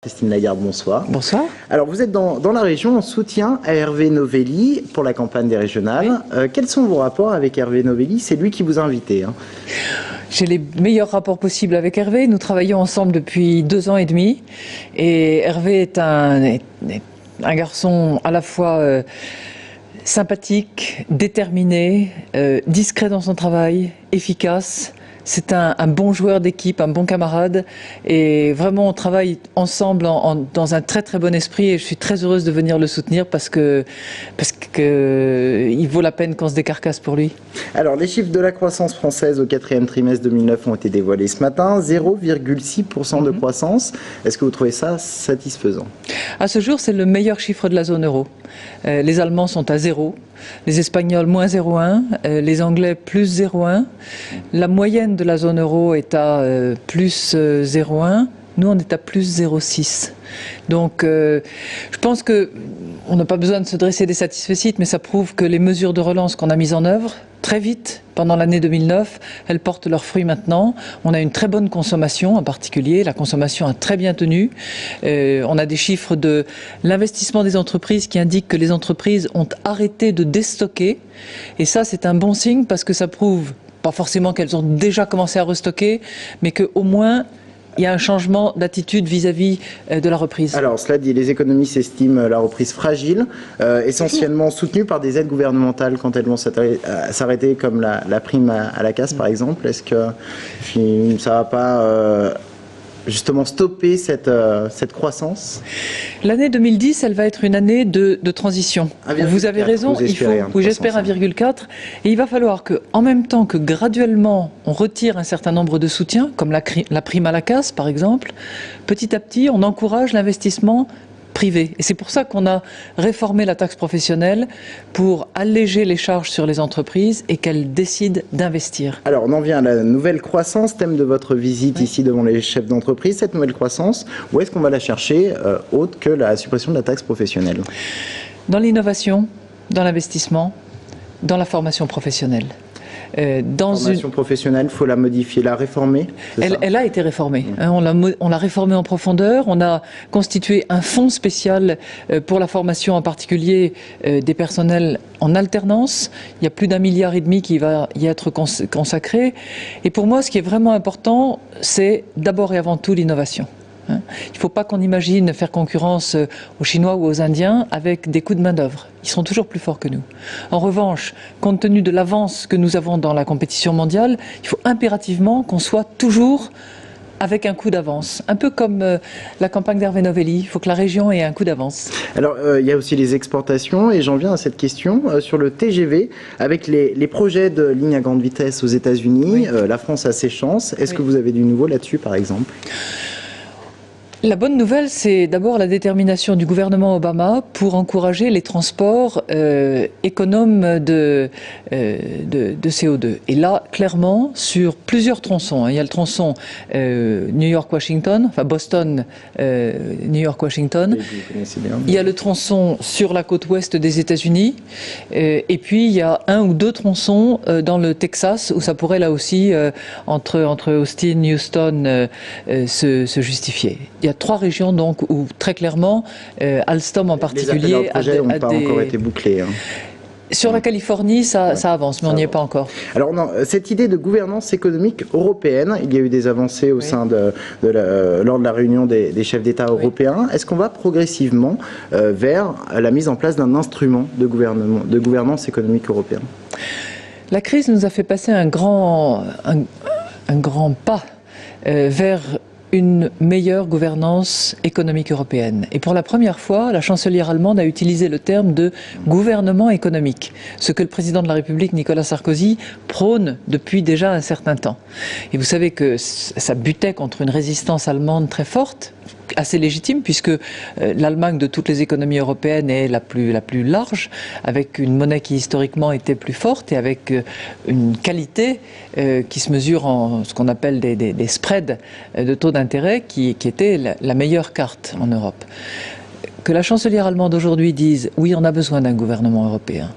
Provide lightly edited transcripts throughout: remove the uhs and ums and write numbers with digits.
Christine Lagarde, bonsoir. Bonsoir. Alors vous êtes dans la région en soutien à Hervé Novelli pour la campagne des régionales. Oui. Quels sont vos rapports avec Hervé Novelli? C'est lui qui vous a invité. J'ai les meilleurs rapports possibles avec Hervé. Nous travaillons ensemble depuis 2 ans et demi. Et Hervé est un garçon à la fois sympathique, déterminé, discret dans son travail, efficace. C'est un bon joueur d'équipe, un bon camarade, et vraiment on travaille ensemble dans un très très bon esprit, et je suis très heureuse de venir le soutenir parce que il vaut la peine qu'on se décarcasse pour lui. Alors les chiffres de la croissance française au 4e trimestre 2009 ont été dévoilés ce matin, 0,6% de croissance. Est-ce que vous trouvez ça satisfaisant? À ce jour, c'est le meilleur chiffre de la zone euro. Les Allemands sont à 0, les Espagnols moins 0,1, les Anglais plus 0,1. La moyenne de la zone euro est à plus 0,1. Nous, on est à plus 0,6. Donc, je pense que on n'a pas besoin de se dresser des satisfecit, mais ça prouve que les mesures de relance qu'on a mises en œuvre très vite pendant l'année 2009, elles portent leurs fruits maintenant. On a une très bonne consommation, en particulier. La consommation a très bien tenu. On a des chiffres de l'investissement des entreprises qui indiquent que les entreprises ont arrêté de déstocker. Et ça, c'est un bon signe parce que ça prouve, pas forcément qu'elles ont déjà commencé à restocker, mais qu'au moins, il y a un changement d'attitude vis-à-vis de la reprise. Alors, cela dit, les économistes estiment la reprise fragile, essentiellement soutenue par des aides gouvernementales quand elles vont s'arrêter, comme la prime à la casse, par exemple. Est-ce que ça ne va pas justement stopper cette croissance? L'année 2010, elle va être une année de transition. Vous avez raison, j'espère 1,4. Et il va falloir que, en même temps que graduellement on retire un certain nombre de soutiens, comme la prime à la casse par exemple, petit à petit on encourage l'investissement privé. Et c'est pour ça qu'on a réformé la taxe professionnelle pour alléger les charges sur les entreprises et qu'elles décident d'investir. Alors on en vient à la nouvelle croissance, thème de votre visite ici devant les chefs d'entreprise. Cette nouvelle croissance, où est-ce qu'on va la chercher autre que la suppression de la taxe professionnelle? Dans l'innovation, dans l'investissement, dans la formation professionnelle. Formation professionnelle, il faut la modifier, la réformer? Elle a été réformée. On l'a réformée en profondeur. On a constitué un fonds spécial pour la formation, en particulier des personnels en alternance. Il y a plus d'1,5 milliard qui va y être consacré. Et pour moi, ce qui est vraiment important, c'est d'abord et avant tout l'innovation. Il ne faut pas qu'on imagine faire concurrence aux Chinois ou aux Indiens avec des coûts de main-d'œuvre. Ils seront toujours plus forts que nous. En revanche, compte tenu de l'avance que nous avons dans la compétition mondiale, il faut impérativement qu'on soit toujours avec un coup d'avance. Un peu comme la campagne d'Hervé Novelli, il faut que la région ait un coup d'avance. Alors, il y a aussi les exportations, et j'en viens à cette question sur le TGV, avec les projets de ligne à grande vitesse aux États-Unis. Oui. La France a ses chances. Est-ce que vous avez du nouveau là-dessus, par exemple? La bonne nouvelle, c'est d'abord la détermination du gouvernement Obama pour encourager les transports économes de CO2. Et là, clairement, sur plusieurs tronçons. Il y a le tronçon New York-Washington, enfin Boston-New York-Washington. Il y a le tronçon sur la côte ouest des États-Unis. Et puis, il y a 1 ou 2 tronçons dans le Texas, où ça pourrait là aussi, entre Austin et Houston, se justifier. Il y a 3 régions donc où très clairement Alstom en particulier n'ont pas encore été bouclés. Sur la Californie, ça avance, mais on n'y est pas encore. Alors, cette idée de gouvernance économique européenne, il y a eu des avancées au sein lors de la réunion des chefs d'État européens. Est-ce qu'on va progressivement vers la mise en place d'un instrument de gouvernance économique européenne? La crise nous a fait passer un grand pas vers une meilleure gouvernance économique européenne. Et pour la première fois, la chancelière allemande a utilisé le terme de gouvernement économique, ce que le président de la République, Nicolas Sarkozy, prône depuis déjà un certain temps. Et vous savez que ça butait contre une résistance allemande très forte, assez légitime, puisque l'Allemagne de toutes les économies européennes est la plus large, avec une monnaie qui historiquement était plus forte et avec une qualité qui se mesure en ce qu'on appelle des spreads de taux d'intérêt qui était la meilleure carte en Europe. Que la chancelière allemande aujourd'hui dise « oui, on a besoin d'un gouvernement européen »,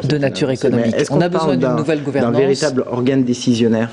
de nature économique. On a besoin d'une nouvelle gouvernance. D'un véritable organe décisionnaire?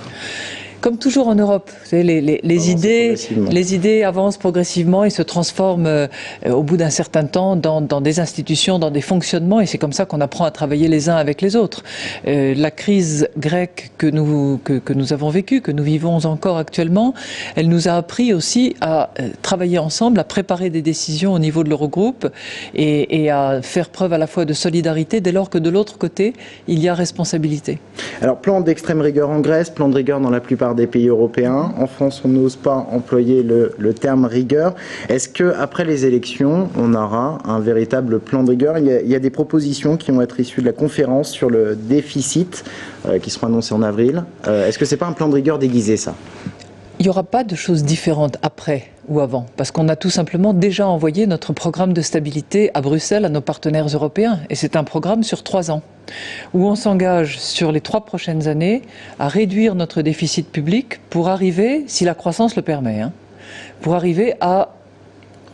Comme toujours en Europe, vous savez, les idées avancent progressivement et se transforment au bout d'un certain temps dans des institutions, dans des fonctionnements, et c'est comme ça qu'on apprend à travailler les uns avec les autres. La crise grecque que nous avons vécue, que nous vivons encore actuellement, elle nous a appris aussi à travailler ensemble, à préparer des décisions au niveau de l'Eurogroupe et à faire preuve à la fois de solidarité dès lors que de l'autre côté, il y a responsabilité. Alors, plan d'extrême rigueur en Grèce, plan de rigueur dans la plupart des pays européens. En France, on n'ose pas employer le terme rigueur. Est-ce qu'après les élections, on aura un véritable plan de rigueur? Il y a des propositions qui vont être issues de la conférence sur le déficit qui sera annoncée en avril. Est-ce que ce n'est pas un plan de rigueur déguisé, ça? Il n'y aura pas de choses différentes après ou avant, parce qu'on a tout simplement déjà envoyé notre programme de stabilité à Bruxelles, à nos partenaires européens. Et c'est un programme sur 3 ans, où on s'engage sur les 3 prochaines années à réduire notre déficit public pour arriver, si la croissance le permet, pour arriver à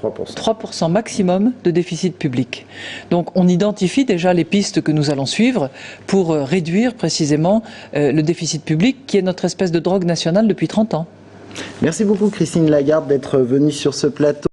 3% maximum de déficit public. Donc on identifie déjà les pistes que nous allons suivre pour réduire précisément le déficit public, qui est notre espèce de drogue nationale depuis 30 ans. Merci beaucoup Christine Lagarde d'être venue sur ce plateau.